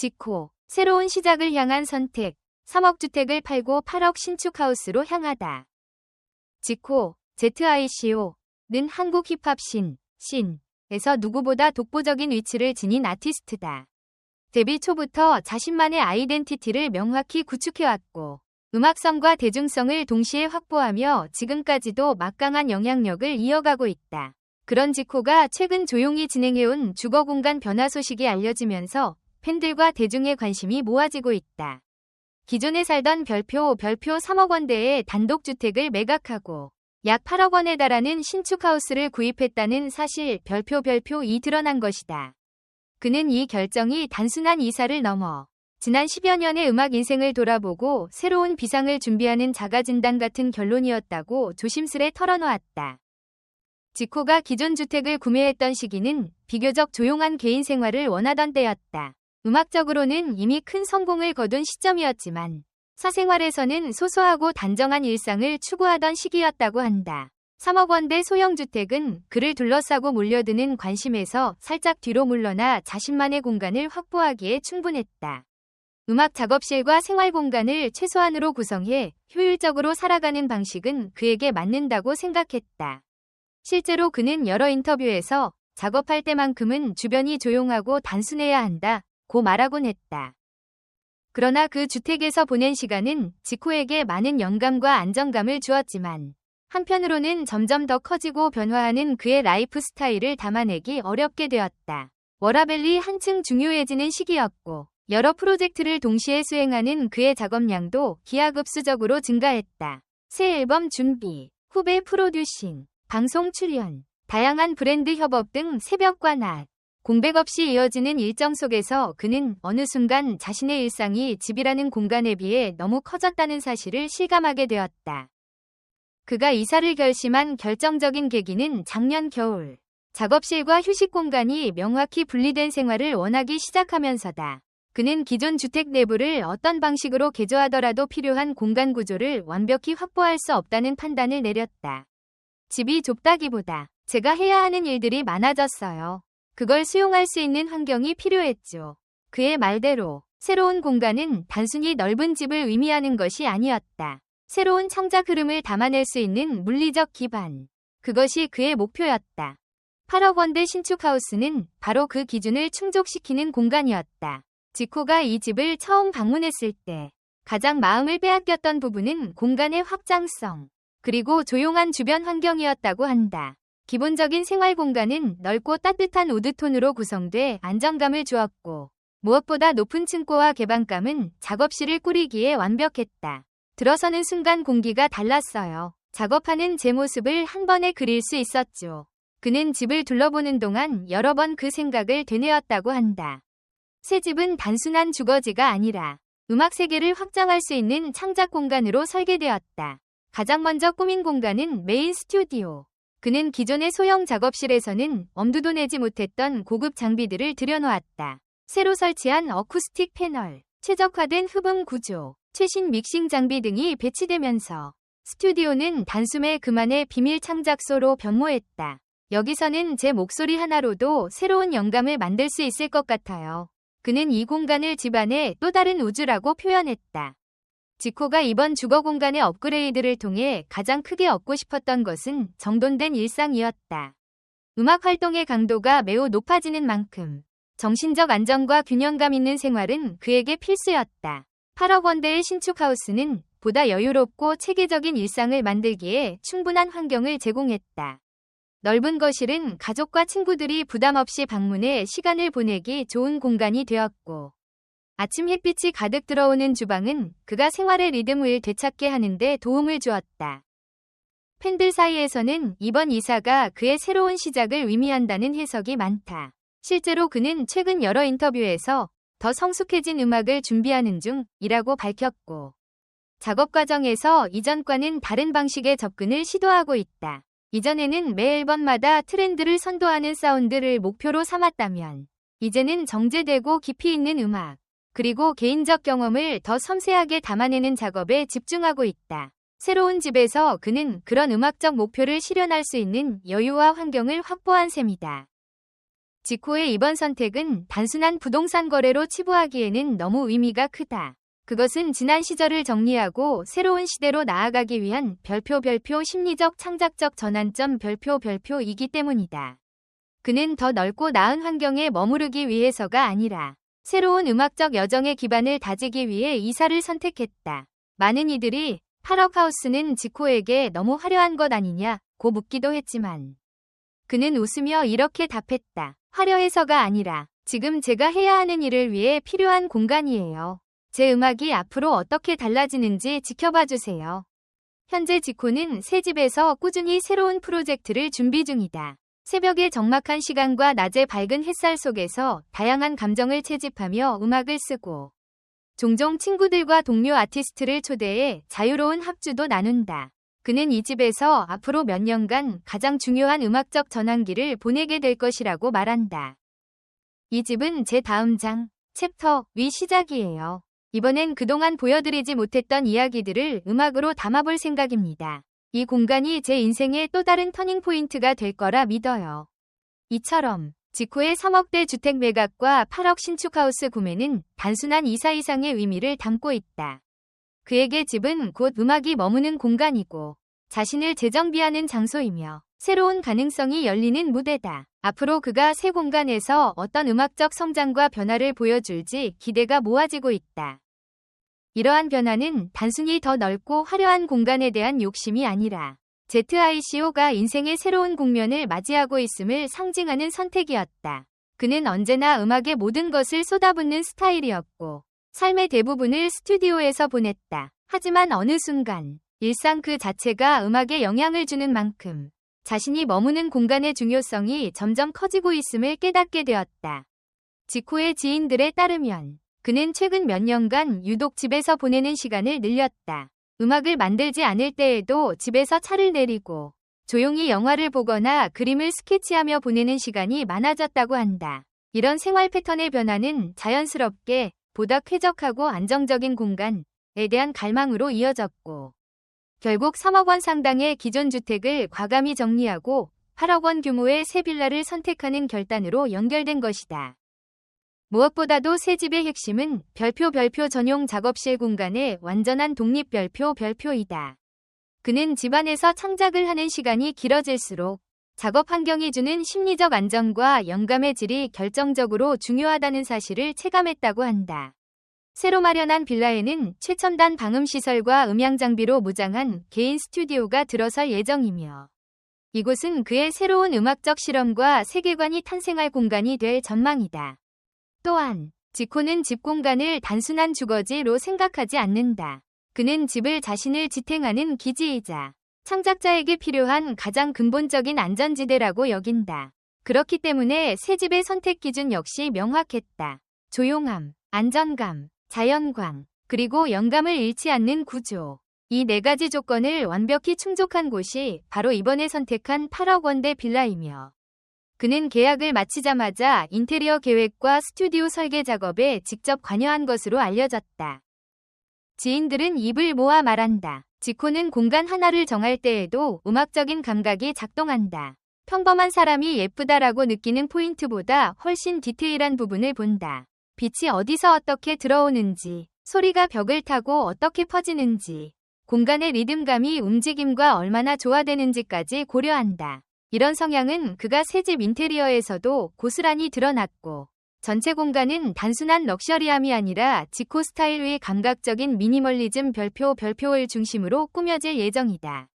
지코, 새로운 시작을 향한 선택, 3억 주택을 팔고 8억 신축 하우스로 향하다. 지코, ZICO는 한국 힙합 씬에서 누구보다 독보적인 위치를 지닌 아티스트다. 데뷔 초부터 자신만의 아이덴티티를 명확히 구축해왔고 음악성과 대중성을 동시에 확보하며 지금까지도 막강한 영향력을 이어가고 있다. 그런 지코가 최근 조용히 진행해온 주거공간 변화 소식이 알려지면서 팬들과 대중의 관심이 모아지고 있다. 기존에 살던 별표 3억 원대의 단독주택을 매각하고 약 8억 원에 달하는 신축 하우스를 구입했다는 사실 별표 2 드러난 것이다. 그는 이 결정이 단순한 이사를 넘어 지난 10여 년의 음악 인생을 돌아보고 새로운 비상을 준비하는 자가진단 같은 결론이었다고 조심스레 털어놓았다. 지코가 기존 주택을 구매했던 시기는 비교적 조용한 개인 생활을 원하던 때였다. 음악적으로는 이미 큰 성공을 거둔 시점이었지만 사생활에서는 소소하고 단정한 일상을 추구하던 시기였다고 한다. 3억 원대 소형 주택은 그를 둘러싸고 몰려드는 관심에서 살짝 뒤로 물러나 자신만의 공간을 확보하기에 충분했다. 음악 작업실과 생활 공간을 최소한으로 구성해 효율적으로 살아가는 방식은 그에게 맞는다고 생각했다. 실제로 그는 여러 인터뷰에서 작업할 때만큼은 주변이 조용하고 단순해야 한다고 말하곤 했다. 그러나 그 주택에서 보낸 시간은 지코에게 많은 영감과 안정감을 주었지만 한편으로는 점점 더 커지고 변화하는 그의 라이프 스타일을 담아내기 어렵게 되었다. 워라밸이 한층 중요해지는 시기였고 여러 프로젝트를 동시에 수행하는 그의 작업량도 기하급수적으로 증가했다. 새 앨범 준비, 후배 프로듀싱, 방송 출연, 다양한 브랜드 협업 등 새벽과 낮, 공백 없이 이어지는 일정 속에서 그는 어느 순간 자신의 일상이 집이라는 공간에 비해 너무 커졌다는 사실을 실감하게 되었다. 그가 이사를 결심한 결정적인 계기는 작년 겨울, 작업실과 휴식 공간이 명확히 분리된 생활을 원하기 시작하면서다. 그는 기존 주택 내부를 어떤 방식으로 개조하더라도 필요한 공간 구조를 완벽히 확보할 수 없다는 판단을 내렸다. 집이 좁다기보다 제가 해야 하는 일들이 많아졌어요. 그걸 수용할 수 있는 환경이 필요했죠. 그의 말대로 새로운 공간은 단순히 넓은 집을 의미하는 것이 아니었다. 새로운 창작 흐름을 담아낼 수 있는 물리적 기반. 그것이 그의 목표였다. 8억 원대 신축 하우스는 바로 그 기준을 충족시키는 공간이었다. 지코가 이 집을 처음 방문했을 때 가장 마음을 빼앗겼던 부분은 공간의 확장성, 그리고 조용한 주변 환경이었다고 한다. 기본적인 생활 공간은 넓고 따뜻한 우드톤으로 구성돼 안정감을 주었고 무엇보다 높은 층고와 개방감은 작업실을 꾸리기에 완벽했다. 들어서는 순간 공기가 달랐어요. 작업하는 제 모습을 한 번에 그릴 수 있었죠. 그는 집을 둘러보는 동안 여러 번 그 생각을 되뇌었다고 한다. 새 집은 단순한 주거지가 아니라 음악 세계를 확장할 수 있는 창작 공간으로 설계되었다. 가장 먼저 꾸민 공간은 메인 스튜디오. 그는 기존의 소형 작업실에서는 엄두도 내지 못했던 고급 장비들을 들여놓았다. 새로 설치한 어쿠스틱 패널, 최적화된 흡음 구조, 최신 믹싱 장비 등이 배치되면서 스튜디오는 단숨에 그만의 비밀 창작소로 변모했다. 여기서는 제 목소리 하나로도 새로운 영감을 만들 수 있을 것 같아요. 그는 이 공간을 집안의 또 다른 우주라고 표현했다. 지코가 이번 주거 공간의 업그레이드를 통해 가장 크게 얻고 싶었던 것은 정돈된 일상이었다. 음악 활동의 강도가 매우 높아지는 만큼 정신적 안정과 균형감 있는 생활은 그에게 필수였다. 8억 원대의 신축 하우스는 보다 여유롭고 체계적인 일상을 만들기에 충분한 환경을 제공했다. 넓은 거실은 가족과 친구들이 부담 없이 방문해 시간을 보내기 좋은 공간이 되었고 아침 햇빛이 가득 들어오는 주방은 그가 생활의 리듬을 되찾게 하는 데 도움을 주었다. 팬들 사이에서는 이번 이사가 그의 새로운 시작을 의미한다는 해석이 많다. 실제로 그는 최근 여러 인터뷰에서 더 성숙해진 음악을 준비하는 중이라고 밝혔고 작업 과정에서 이전과는 다른 방식의 접근을 시도하고 있다. 이전에는 매 앨범마다 트렌드를 선도하는 사운드를 목표로 삼았다면 이제는 정제되고 깊이 있는 음악, 그리고 개인적 경험을 더 섬세하게 담아내는 작업에 집중하고 있다. 새로운 집에서 그는 그런 음악적 목표를 실현할 수 있는 여유와 환경을 확보한 셈이다. 지코의 이번 선택은 단순한 부동산 거래로 치부하기에는 너무 의미가 크다. 그것은 지난 시절을 정리하고 새로운 시대로 나아가기 위한 별표 심리적 창작적 전환점 별표이기 때문이다. 그는 더 넓고 나은 환경에 머무르기 위해서가 아니라 새로운 음악적 여정의 기반을 다지기 위해 이사를 선택했다. 많은 이들이 8억 하우스는 지코에게 너무 화려한 것 아니냐고 묻기도 했지만 그는 웃으며 이렇게 답했다. 화려해서가 아니라 지금 제가 해야 하는 일을 위해 필요한 공간이에요. 제 음악이 앞으로 어떻게 달라지는지 지켜봐 주세요. 현재 지코는 새 집에서 꾸준히 새로운 프로젝트를 준비 중이다. 새벽의 적막한 시간과 낮의 밝은 햇살 속에서 다양한 감정을 채집하며 음악을 쓰고 종종 친구들과 동료 아티스트를 초대해 자유로운 합주도 나눈다. 그는 이 집에서 앞으로 몇 년간 가장 중요한 음악적 전환기를 보내게 될 것이라고 말한다. 이 집은 제 다음 장, 챕터 위 시작이에요. 이번엔 그동안 보여드리지 못했던 이야기들을 음악으로 담아볼 생각입니다. 이 공간이 제 인생의 또 다른 터닝포인트가 될 거라 믿어요. 이처럼 지코의 3억대 주택 매각과 8억 신축 하우스 구매는 단순한 이사 이상의 의미를 담고 있다. 그에게 집은 곧 음악이 머무는 공간이고 자신을 재정비하는 장소이며 새로운 가능성이 열리는 무대다. 앞으로 그가 새 공간에서 어떤 음악적 성장과 변화를 보여줄지 기대가 모아지고 있다. 이러한 변화는 단순히 더 넓고 화려한 공간에 대한 욕심이 아니라 ZICO가 인생의 새로운 국면을 맞이하고 있음을 상징하는 선택이었다. 그는 언제나 음악의 모든 것을 쏟아붓는 스타일이었고 삶의 대부분을 스튜디오에서 보냈다. 하지만 어느 순간 일상 그 자체가 음악에 영향을 주는 만큼 자신이 머무는 공간의 중요성이 점점 커지고 있음을 깨닫게 되었다. 지코의 지인들에 따르면 그는 최근 몇 년간 유독 집에서 보내는 시간을 늘렸다. 음악을 만들지 않을 때에도 집에서 차를 내리고 조용히 영화를 보거나 그림을 스케치하며 보내는 시간이 많아졌다고 한다. 이런 생활 패턴의 변화는 자연스럽게 보다 쾌적하고 안정적인 공간에 대한 갈망으로 이어졌고 결국 3억 원 상당의 기존 주택을 과감히 정리하고 8억 원 규모의 새 빌라를 선택하는 결단으로 연결된 것이다. 무엇보다도 새 집의 핵심은 별표 전용 작업실 공간의 완전한 독립 별표이다. 그는 집안에서 창작을 하는 시간이 길어질수록 작업 환경이 주는 심리적 안정과 영감의 질이 결정적으로 중요하다는 사실을 체감했다고 한다. 새로 마련한 빌라에는 최첨단 방음시설과 음향 장비로 무장한 개인 스튜디오가 들어설 예정이며 이곳은 그의 새로운 음악적 실험과 세계관이 탄생할 공간이 될 전망이다. 또한 지코는 집 공간을 단순한 주거지로 생각하지 않는다. 그는 집을 자신을 지탱하는 기지이자 창작자에게 필요한 가장 근본적인 안전지대라고 여긴다. 그렇기 때문에 새 집의 선택 기준 역시 명확했다. 조용함, 안전감, 자연광, 그리고 영감을 잃지 않는 구조. 이 네 가지 조건을 완벽히 충족한 곳이 바로 이번에 선택한 8억 원대 빌라이며 그는 계약을 마치자마자 인테리어 계획과 스튜디오 설계 작업에 직접 관여한 것으로 알려졌다. 지인들은 입을 모아 말한다. 지코는 공간 하나를 정할 때에도 음악적인 감각이 작동한다. 평범한 사람이 예쁘다라고 느끼는 포인트보다 훨씬 디테일한 부분을 본다. 빛이 어디서 어떻게 들어오는지, 소리가 벽을 타고 어떻게 퍼지는지, 공간의 리듬감이 움직임과 얼마나 조화되는지까지 고려한다. 이런 성향은 그가 새집 인테리어에서도 고스란히 드러났고 전체 공간은 단순한 럭셔리함이 아니라 지코 스타일의 감각적인 미니멀리즘 별표를 중심으로 꾸며질 예정이다.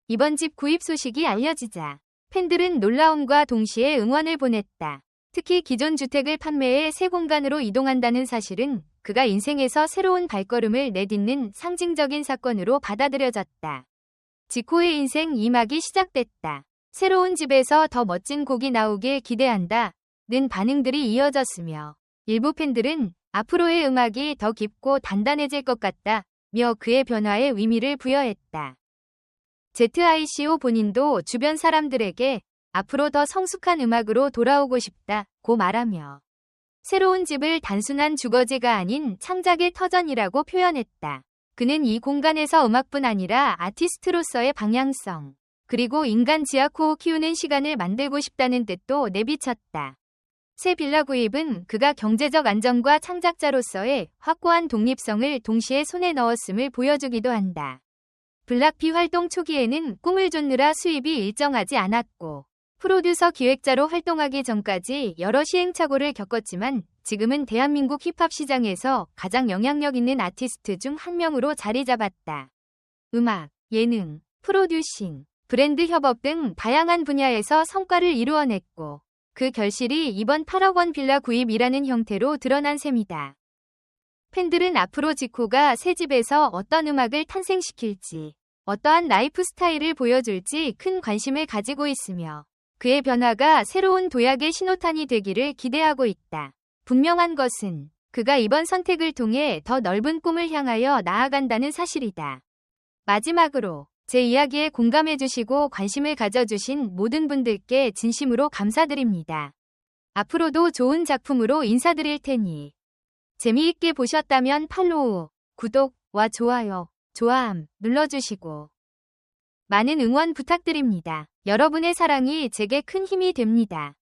이번 집 구입 소식이 알려지자 팬들은 놀라움과 동시에 응원을 보냈다. 특히 기존 주택을 판매해 새 공간으로 이동한다는 사실은 그가 인생에서 새로운 발걸음을 내딛는 상징적인 사건으로 받아들여졌다. 지코의 인생 2막이 시작됐다. 새로운 집에서 더 멋진 곡이 나오길 기대한다. 는 반응들이 이어졌으며 일부 팬들은 앞으로의 음악이 더 깊고 단단해질 것 같다. 며 그의 변화에 의미를 부여했다. ZICO 본인도 주변 사람들에게 앞으로 더 성숙한 음악으로 돌아오고 싶다고 말하며 새로운 집을 단순한 주거지가 아닌 창작의 터전이라고 표현했다. 그는 이 공간에서 음악뿐 아니라 아티스트로서의 방향성, 그리고 인간 지아코を키우는 시간을 만들고 싶다는 뜻도 내비쳤다. 새 빌라 구입은 그가 경제적 안정과 창작자로서의 확고한 독립성을 동시에 손에 넣었음을 보여주기도 한다. 블락비 활동 초기에는 꿈을 쫓느라 수입이 일정하지 않았고 프로듀서 기획자로 활동하기 전까지 여러 시행착오를 겪었지만 지금은 대한민국 힙합 시장에서 가장 영향력 있는 아티스트 중 한 명으로 자리 잡았다. 음악, 예능, 프로듀싱, 브랜드 협업 등 다양한 분야에서 성과를 이루어냈고 그 결실이 이번 8억 원 빌라 구입이라는 형태로 드러난 셈이다. 팬들은 앞으로 지코가 새 집에서 어떤 음악을 탄생시킬지, 어떠한 라이프 스타일을 보여줄지 큰 관심을 가지고 있으며 그의 변화가 새로운 도약의 신호탄이 되기를 기대하고 있다. 분명한 것은 그가 이번 선택을 통해 더 넓은 꿈을 향하여 나아간다는 사실이다. 마지막으로 제 이야기에 공감해주시고 관심을 가져주신 모든 분들께 진심으로 감사드립니다. 앞으로도 좋은 작품으로 인사드릴 테니 재미있게 보셨다면 팔로우, 구독과 좋아요, 좋아함 눌러주시고 많은 응원 부탁드립니다. 여러분의 사랑이 제게 큰 힘이 됩니다.